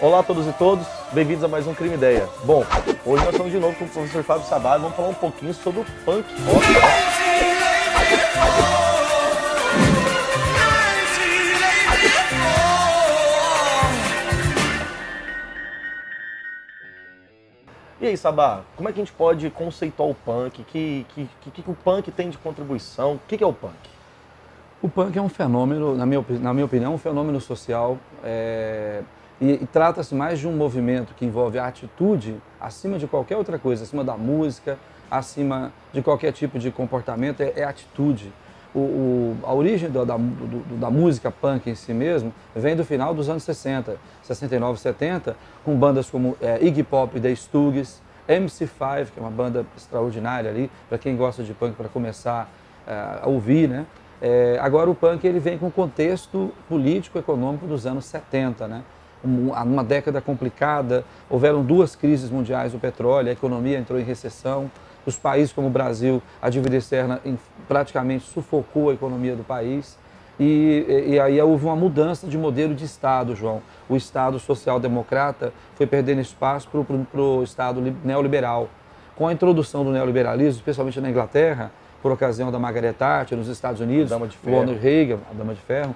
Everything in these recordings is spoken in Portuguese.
Olá a todos e todas, bem-vindos a mais um Crime Ideia. Bom, hoje nós estamos de novo com o professor Fábio Sabag, vamos falar um pouquinho sobre o punk rock, né? E aí, Sabá, como é que a gente pode conceituar o punk? O que o punk tem de contribuição? O que é o punk? O punk é um fenômeno, na minha opinião, um fenômeno social e trata-se mais de um movimento que envolve a atitude acima de qualquer outra coisa, acima da música, acima de qualquer tipo de comportamento, é atitude. A origem da música punk em si mesmo vem do final dos anos 60, 69, 70, com bandas como Iggy Pop e The Stooges, MC5, que é uma banda extraordinária ali, para quem gosta de punk, para começar a ouvir, né? Agora o punk ele vem com o contexto político-econômico dos anos 70, né? Uma década complicada, houveram duas crises mundiais do petróleo, a economia entrou em recessão, os países como o Brasil, a dívida externa praticamente sufocou a economia do país e aí houve uma mudança de modelo de Estado, João. O Estado social-democrata foi perdendo espaço para o Estado neoliberal. Com a introdução do neoliberalismo, especialmente na Inglaterra, por ocasião da Margaret Thatcher, nos Estados Unidos, Ronald Reagan, a Dama de Ferro,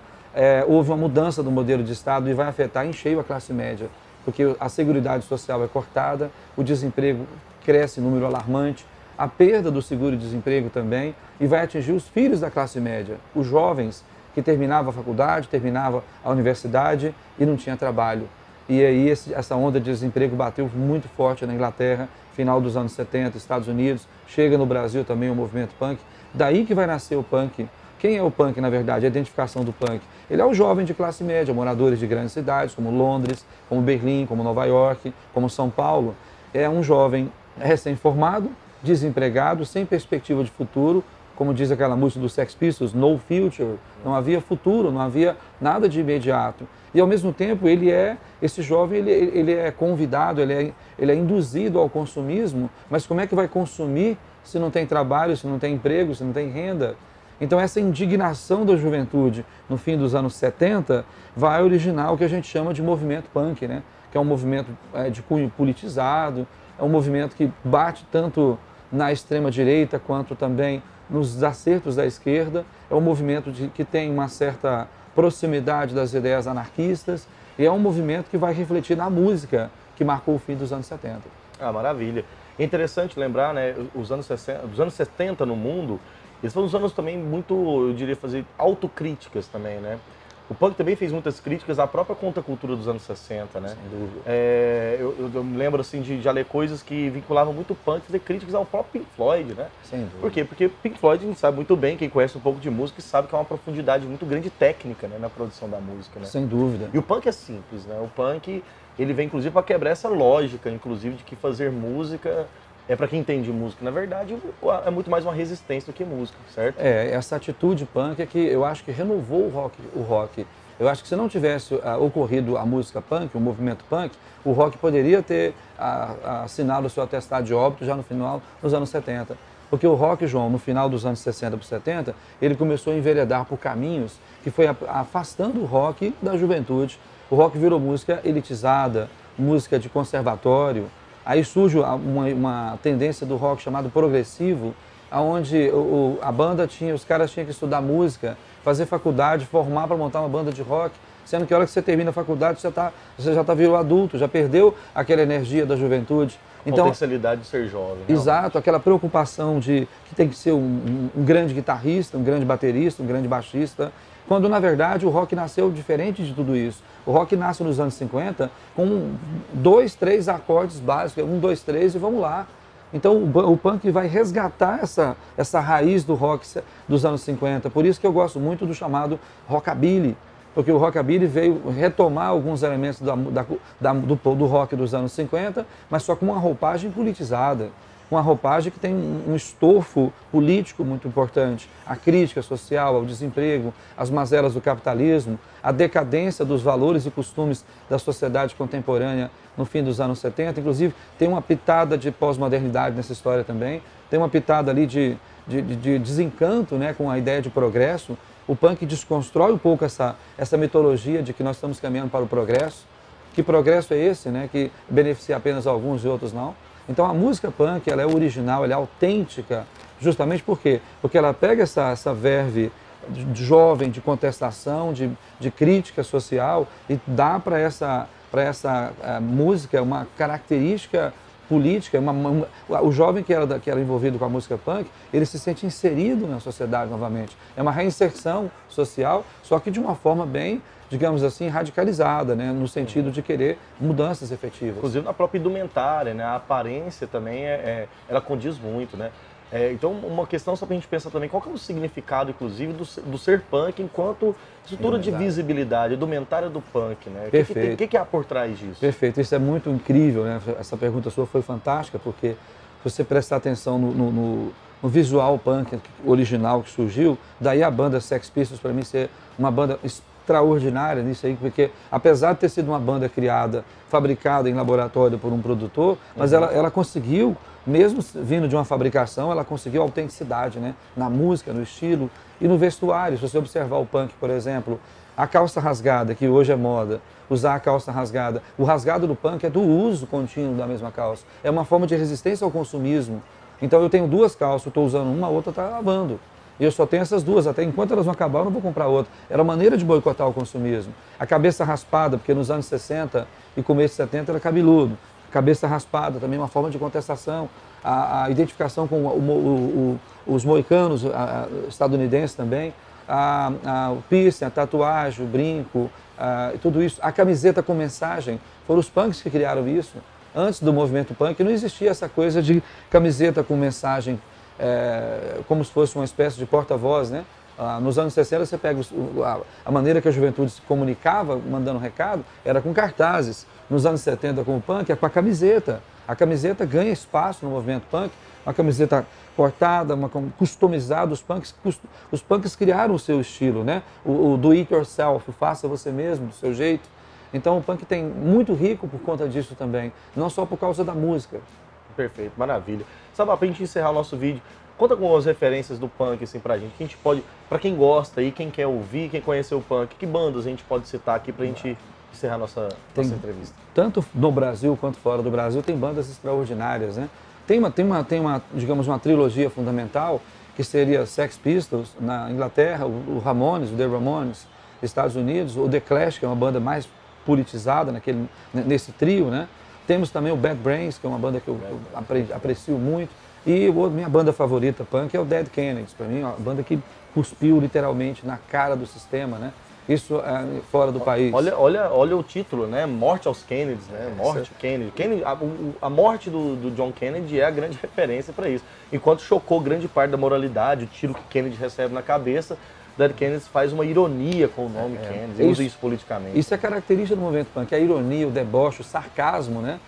houve uma mudança do modelo de Estado e vai afetar em cheio a classe média, porque a Seguridade Social é cortada, o desemprego cresce em número alarmante, a perda do seguro-desemprego também, e vai atingir os filhos da classe média, os jovens que terminavam a faculdade, terminavam a universidade e não tinha trabalho. E aí essa onda de desemprego bateu muito forte na Inglaterra, final dos anos 70, Estados Unidos, chega no Brasil também o movimento punk. Daí que vai nascer o punk. Quem é o punk, na verdade? A identificação do punk. Ele é o jovem de classe média, moradores de grandes cidades, como Londres, como Berlim, como Nova York, como São Paulo. É um jovem recém-formado, desempregado, sem perspectiva de futuro, como diz aquela música dos Sex Pistols, no future, não havia futuro, não havia nada de imediato. E ao mesmo tempo esse jovem ele é convidado, ele é induzido ao consumismo, mas como é que vai consumir se não tem trabalho, se não tem emprego, se não tem renda? Então essa indignação da juventude no fim dos anos 70 vai originar o que a gente chama de movimento punk, né? Que é um movimento de cunho politizado, é um movimento que bate tanto na extrema-direita quanto também nos acertos da esquerda, é um movimento que tem uma certa proximidade das ideias anarquistas e é um movimento que vai refletir na música que marcou o fim dos anos 70. Ah, maravilha. É interessante lembrar, né, os anos 60, dos anos 70 no mundo, eles foram uns anos também muito, eu diria, fazer autocríticas também, né? O punk também fez muitas críticas à própria contracultura dos anos 60, né? Sem dúvida. Eu me lembro assim, de já ler coisas que vinculavam muito o punk, fazer críticas ao próprio Pink Floyd, né? Sem dúvida. Por quê? Porque Pink Floyd, a gente sabe muito bem, quem conhece um pouco de música sabe que é uma profundidade muito grande técnica, né, na produção da música, né? Sem dúvida. E o punk é simples, né? O punk, ele vem inclusive para quebrar essa lógica, inclusive, de que fazer música é para quem entende música. Na verdade, é muito mais uma resistência do que música, certo? Essa atitude punk é que eu acho que renovou o rock. Eu acho que se não tivesse ocorrido a música punk, o movimento punk, o rock poderia ter assinado o seu atestado de óbito já no final dos anos 70. Porque o rock, João, no final dos anos 60 para 70, ele começou a enveredar por caminhos que foi afastando o rock da juventude. O rock virou música elitizada, música de conservatório. Aí surge uma tendência do rock chamado progressivo, onde a banda os caras tinham que estudar música, fazer faculdade, formar para montar uma banda de rock, sendo que a hora que você termina a faculdade você já virou adulto, já perdeu aquela energia da juventude. Então, potencialidade de ser jovem. Exato, aquela preocupação de que tem que ser um grande guitarrista, um grande baterista, um grande baixista, quando na verdade o rock nasceu diferente de tudo isso. O rock nasce nos anos 50 com 2, 3 acordes básicos, 1, 2, 3 e vamos lá. Então o punk vai resgatar essa raiz do rock dos anos 50, por isso que eu gosto muito do chamado rockabilly, porque o rockabilly veio retomar alguns elementos do rock dos anos 50, mas só com uma roupagem politizada, uma roupagem que tem um estofo político muito importante, a crítica social ao desemprego, as mazelas do capitalismo, a decadência dos valores e costumes da sociedade contemporânea no fim dos anos 70, inclusive tem uma pitada de pós-modernidade nessa história também, tem uma pitada ali de desencanto, né, com a ideia de progresso. O punk desconstrói um pouco essa mitologia de que nós estamos caminhando para o progresso, Que progresso é esse, né? Que beneficia apenas alguns e outros não. Então a música punk, ela é original, ela é autêntica, justamente por quê? Porque ela pega essa verve jovem de contestação, de crítica social e dá para essa música uma característica política. O jovem que era envolvido com a música punk, ele se sente inserido na sociedade novamente. É uma reinserção social, só que de uma forma bem, digamos assim, radicalizada, né? No sentido de querer mudanças efetivas. Inclusive na própria indumentária, né? A aparência também ela condiz muito, né? Então, uma questão só para a gente pensar também, qual que é o significado, inclusive, do ser punk enquanto estrutura de visibilidade, indumentária do punk, né? Perfeito. O que há por trás disso? Perfeito, isso é muito incrível, né? Essa pergunta sua foi fantástica, porque se você prestar atenção no visual punk original que surgiu, daí a banda Sex Pistols, para mim, ser uma banda extraordinária nisso aí, porque apesar de ter sido uma banda criada, fabricada em laboratório por um produtor, mas ela conseguiu, mesmo vindo de uma fabricação, ela conseguiu autenticidade, né? Na música, no estilo e no vestuário. Se você observar o punk, por exemplo, a calça rasgada, que hoje é moda, usar a calça rasgada. O rasgado do punk é do uso contínuo da mesma calça. É uma forma de resistência ao consumismo. Então eu tenho duas calças, estou usando uma, a outra está lavando. E eu só tenho essas duas, até enquanto elas não acabar eu não vou comprar outra. Era uma maneira de boicotar o consumismo. A cabeça raspada, porque nos anos 60 e começo de 70 era cabeludo. Cabeça raspada, também uma forma de contestação. A identificação com os moicanos estadunidenses também. O piercing, a tatuagem, o brinco, tudo isso. A camiseta com mensagem, foram os punks que criaram isso. Antes do movimento punk não existia essa coisa de camiseta com mensagem, como se fosse uma espécie de porta-voz, né? Nos anos 60 você pega a maneira que a juventude se comunicava, mandando recado, era com cartazes. Nos anos 70 com o punk é com a camiseta. A camiseta ganha espaço no movimento punk, uma camiseta cortada, customizada. Os punks criaram o seu estilo, né? O do it yourself, faça você mesmo, do seu jeito. Então o punk tem muito rico por conta disso também, não só por causa da música. Perfeito, maravilha. Sabe, pra gente encerrar o nosso vídeo, conta com as referências do punk assim pra gente. Que a gente pode, pra quem gosta e quem quer ouvir, quem conheceu o punk, que bandas a gente pode citar aqui pra gente encerrar nossa entrevista? Tanto no Brasil quanto fora do Brasil tem bandas extraordinárias, né? Tem uma, digamos, uma trilogia fundamental que seria Sex Pistols na Inglaterra, o Ramones, o The Ramones, Estados Unidos, o The Clash, que é uma banda mais politizada nesse trio, né? Temos também o Bad Brains, que é uma banda que eu aprecio muito. E minha banda favorita punk é o Dead Kennedys, para mim, uma banda que cuspiu literalmente na cara do sistema, né? Isso fora do país. Olha o título, né? Morte aos Kennedys, né? Morte Kennedy. A morte do John Kennedy é a grande referência para isso. Enquanto chocou grande parte da moralidade, o tiro que Kennedy recebe na cabeça, Dead Kennedys faz uma ironia com o nome Kennedy, usa isso politicamente. Isso é característica do movimento punk, a ironia, o deboche, o sarcasmo, né?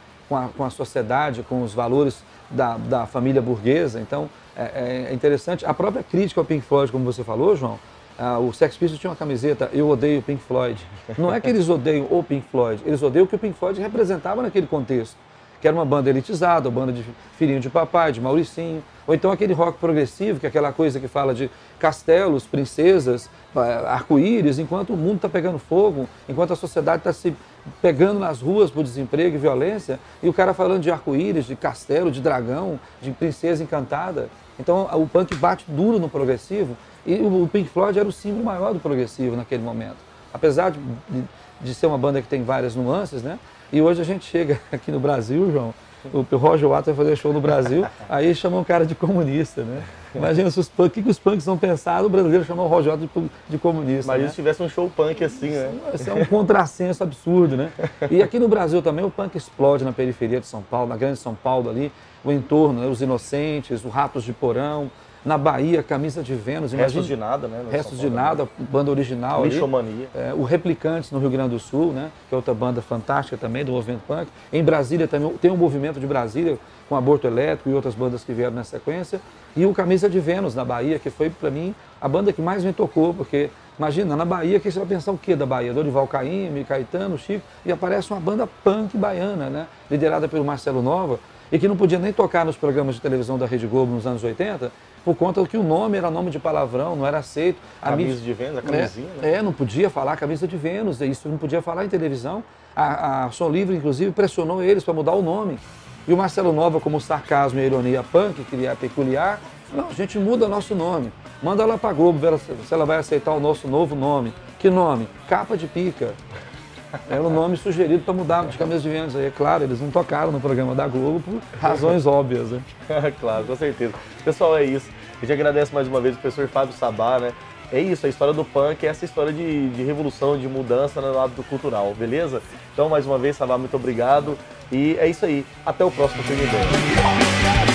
Com a sociedade, com os valores da família burguesa. Então, é interessante. A própria crítica ao Pink Floyd, como você falou, João, o Sex Pistols tinha uma camiseta, eu odeio o Pink Floyd. Não é que eles odeiam o Pink Floyd, eles odeiam o que o Pink Floyd representava naquele contexto. Que era uma banda elitizada, uma banda de filhinho de papai, de Mauricinho, ou então aquele rock progressivo, que é aquela coisa que fala de castelos, princesas, arco-íris, enquanto o mundo está pegando fogo, enquanto a sociedade está se pegando nas ruas por desemprego e violência, e o cara falando de arco-íris, de castelo, de dragão, de princesa encantada. Então o punk bate duro no progressivo, e o Pink Floyd era o símbolo maior do progressivo naquele momento. Apesar de ser uma banda que tem várias nuances, né? E hoje a gente chega aqui no Brasil, João, o Roger Waters vai fazer show no Brasil, aí chamam um cara de comunista, né? Imagina se o que os punks vão pensar, o brasileiro chamou o Roger Waters de comunista. Mas né? se tivesse um show punk assim, né? Isso é um contrassenso absurdo, né? E aqui no Brasil também o punk explode na periferia de São Paulo, na grande São Paulo ali, o entorno, né? Os Inocentes, os Ratos de Porão. Na Bahia, Camisa de Vênus. Restos de Nada, né? Restos de Nada, banda original. Lixomania. O Replicantes no Rio Grande do Sul, né? Que é outra banda fantástica também do movimento punk. Em Brasília também tem um movimento de Brasília com Aborto Elétrico e outras bandas que vieram na sequência. E o Camisa de Vênus na Bahia, que foi para mim a banda que mais me tocou, porque imagina, na Bahia, que você vai pensar o quê da Bahia? Dorival Caymmi, Caetano, Chico, e aparece uma banda punk baiana, né? Liderada pelo Marcelo Nova, e que não podia nem tocar nos programas de televisão da Rede Globo nos anos 80, por conta que o nome era nome de palavrão, não era aceito. Camisa de Vênus, a camisinha, né? Não podia falar Camisa de Vênus, isso não podia falar em televisão. A Som Livre, inclusive, pressionou eles para mudar o nome. E o Marcelo Nova, como o sarcasmo e a ironia punk, que é peculiar, não, a gente muda nosso nome. Manda lá para a Globo ver se ela vai aceitar o nosso novo nome. Que nome? Capa de Pica. Era o nome sugerido para mudar de Camisa de Vênus. Aí, é claro, eles não tocaram no programa da Globo por razões óbvias, né? Claro, com certeza. Pessoal, é isso. A gente agradece mais uma vez o professor Fábio Sabá, né? É isso, a história do punk é essa história de revolução, de mudança no lado cultural, beleza? Então, mais uma vez, Sabá, muito obrigado. E é isso aí. Até o próximo Firme Ideia.